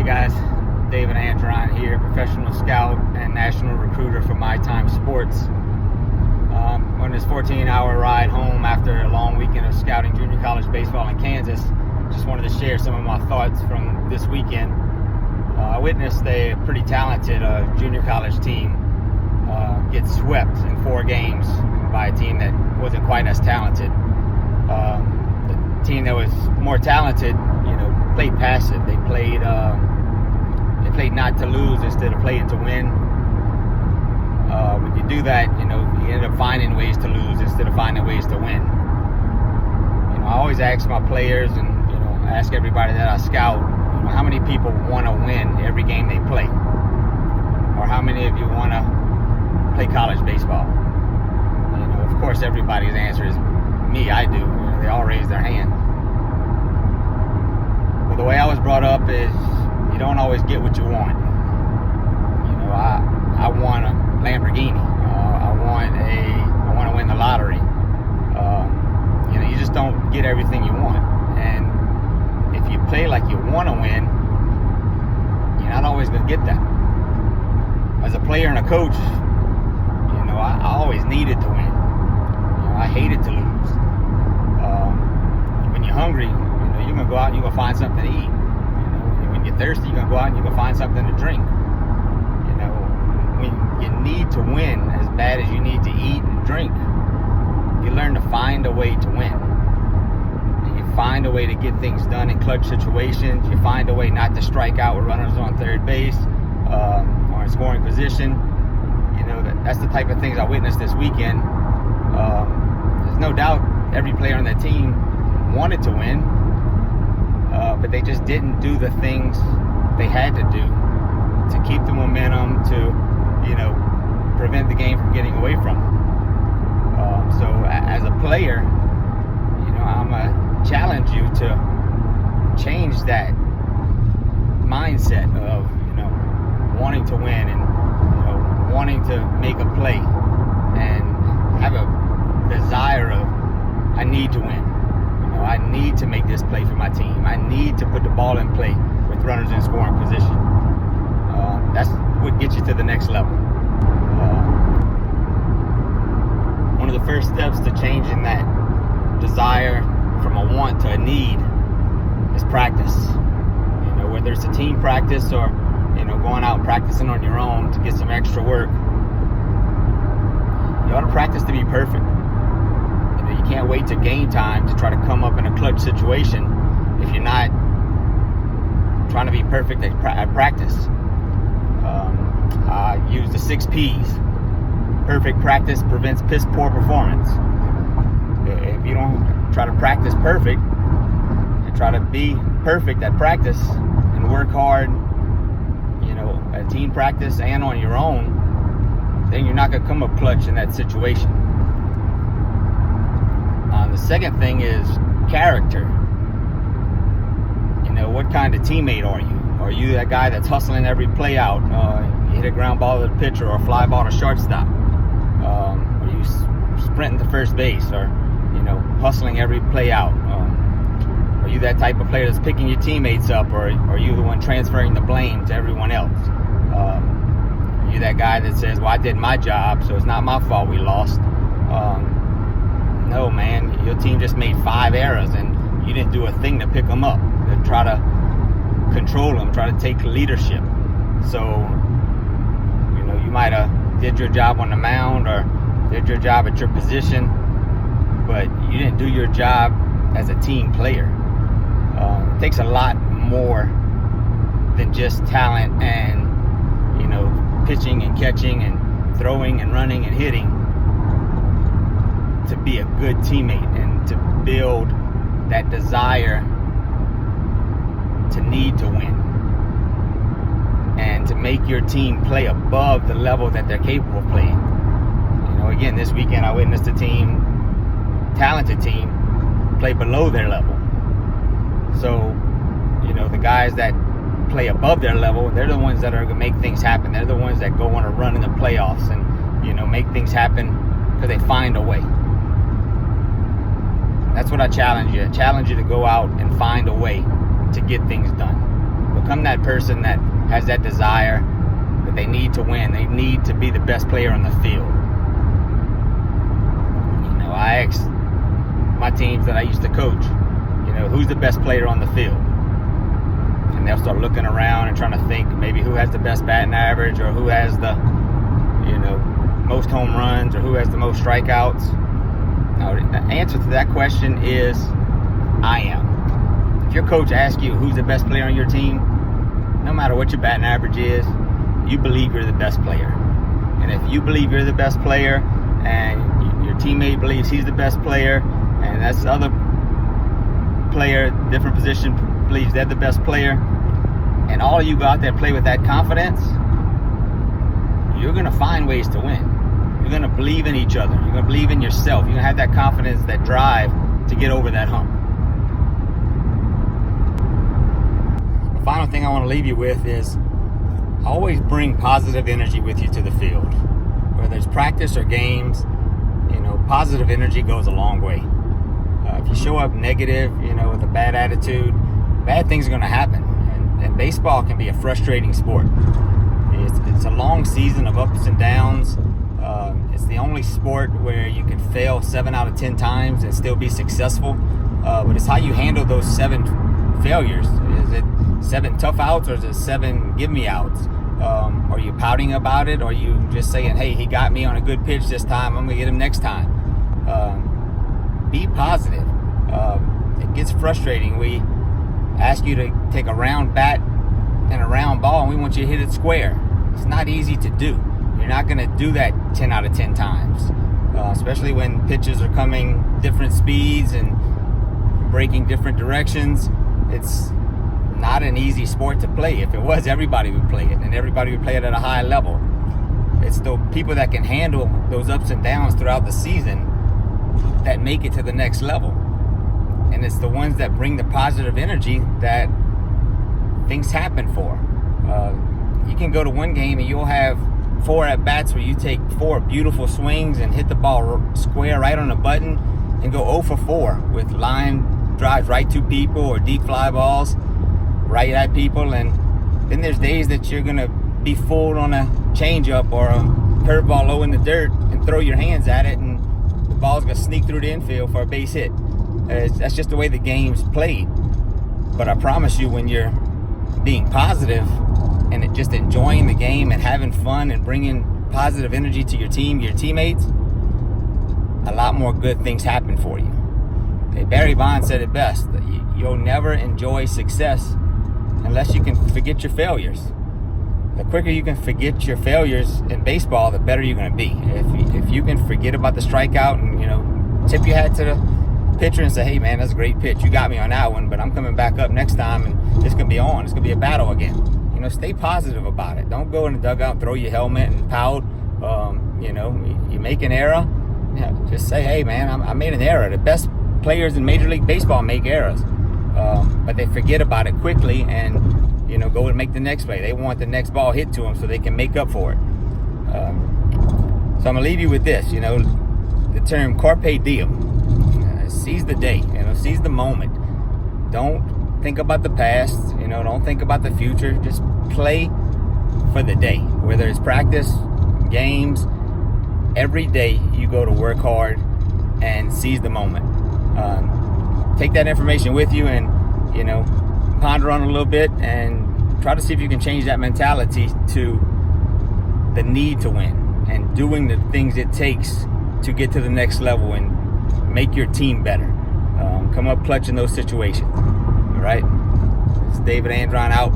guys, David Andron here, professional scout and national recruiter for My Time Sports. On this 14-hour ride home after a long weekend of scouting junior college baseball in Kansas, just wanted to share some of my thoughts from this weekend. I witnessed a pretty talented junior college team get swept in 4 games by a team that wasn't quite as talented. The team that was more talented, played passive. They played not to lose instead of playing to win. When you do that, you end up finding ways to lose instead of finding ways to win. I always ask my players and ask everybody that I scout, how many people want to win every game they play, or how many of you want to play college baseball? Of course, everybody's answer is me. I do. They all raise their hand. Well, the way I was brought up is you don't always get what you want. I want a Lamborghini. I want to win the lottery. You just don't get everything you want. And if you play like you want to win, you're not always going to get that. As a player and a coach, I always needed to win. I hated to lose. When you're hungry, you're going to go out and you're going to find something to eat. When you're thirsty, you're going to go out and you're going to find something to drink. When you need to win as bad as you need to eat and drink, you learn to find a way to win. You find a way to get things done in clutch situations. You find a way not to strike out with runners on third base or in scoring position. That's the type of things I witnessed this weekend. There's no doubt every player on that team wanted to win, but they just didn't do the things they had to do to keep the momentum, to prevent the game from getting away from them. So as a player, I'm going to challenge you to change that mindset of wanting to win and wanting to make a play, and have a desire of, I need to win. I need to make this play for my team. I need to put the ball in play with runners in scoring position. That's what gets you to the next level. One of the first steps to changing that desire from a want to a need is practice. Whether it's a team practice or going out and practicing on your own to get some extra work. You ought to practice to be perfect. You can't wait to game time to try to come up in a clutch situation if you're not trying to be perfect at practice. I use the 6 P's. Perfect practice prevents piss poor performance. If you don't try to practice perfect and try to be perfect at practice and work hard, at team practice and on your own, then you're not going to come up clutch in that situation. The second thing is character. What kind of teammate are you? Are you that guy that's hustling every play out? You hit a ground ball to the pitcher or a fly ball to shortstop? Are you sprinting to first base or, hustling every play out? Are you that type of player that's picking your teammates up, or are you the one transferring the blame to everyone else? Are you that guy that says, well, I did my job, so it's not my fault we lost? No, man, your team just made 5 errors and you didn't do a thing to pick them up, to try to control them, try to take leadership. So, you might have did your job on the mound or did your job at your position, but you didn't do your job as a team player. It takes a lot more than just talent and, pitching and catching and throwing and running and hitting to be a good teammate and to build that desire to need to win and to make your team play above the level that they're capable of playing. Again, this weekend I witnessed a talented team, play below their level. So, the guys that play above their level, they're the ones that are going to make things happen. They're the ones that go on a run in the playoffs and, make things happen because they find a way. That's what I challenge you. I challenge you to go out and find a way to get things done. Become that person that has that desire that they need to win. They need to be the best player on the field. I ask my teams that I used to coach, who's the best player on the field? And they'll start looking around and trying to think maybe who has the best batting average, or who has the, most home runs, or who has the most strikeouts. Now, the answer to that question is I am. If your coach asks you who's the best player on your team, no matter what your batting average is, you believe you're the best player. And if you believe you're the best player, and your teammate believes he's the best player, and that's the other player, different position, believes they're the best player, and all of you go out there and play with that confidence, you're going to find ways to win. You're going to believe in each other. You're going to believe in yourself. You're going to have that confidence, that drive to get over that hump. The final thing I want to leave you with is always bring positive energy with you to the field. Whether it's practice or games, positive energy goes a long way. If you show up negative, with a bad attitude, bad things are going to happen. And baseball can be a frustrating sport. It's a long season of ups and downs. It's the only sport where you can fail 7 out of 10 times and still be successful. But it's how you handle those 7 failures. Is it 7 tough outs, or is it 7 give me outs? Are you pouting about it? Or are you just saying, hey, he got me on a good pitch this time, I'm going to get him next time? Be positive. It gets frustrating. We ask you to take a round bat and a round ball, and we want you to hit it square. It's not easy to do. You're not going to do that 10 out of 10 times, especially when pitches are coming different speeds and breaking different directions. It's not an easy sport to play. If it was, everybody would play it, and everybody would play it at a high level. It's the people that can handle those ups and downs throughout the season that make it to the next level. And it's the ones that bring the positive energy that things happen for. You can go to one game and you'll have 4 at-bats where you take 4 beautiful swings and hit the ball square right on the button, and go 0 for 4 with line drives right to people, or deep fly balls right at people. And then there's days that you're going to be fooled on a changeup or a curveball low in the dirt and throw your hands at it, and the ball's going to sneak through the infield for a base hit. That's just the way the game's played. But I promise you, when you're being positive and just enjoying the game and having fun and bringing positive energy to your team, your teammates, a lot more good things happen for you. Okay, Barry Bonds said it best, that you'll never enjoy success unless you can forget your failures. The quicker you can forget your failures in baseball, the better you're going to be. If you can forget about the strikeout and, tip your hat to the pitcher and say, hey man, that's a great pitch, you got me on that one, but I'm coming back up next time and it's going to be on. It's going to be a battle again. Stay positive about it. Don't go in the dugout and throw your helmet and pout. You make an error, just say, hey man, I made an error. The best players in Major League Baseball make errors, but they forget about it quickly and go and make the next play. They want the next ball hit to them so they can make up for it. So I'm gonna leave you with this. The term carpe diem. Seize the day. Seize the moment. Don't think about the past. Don't think about the future. Just play for the day. Whether it's practice, games, every day you go to work hard and seize the moment. Take that information with you and ponder on it a little bit and try to see if you can change that mentality to the need to win and doing the things it takes to get to the next level and make your team better. Come up clutch in those situations. All right, it's David Andron out.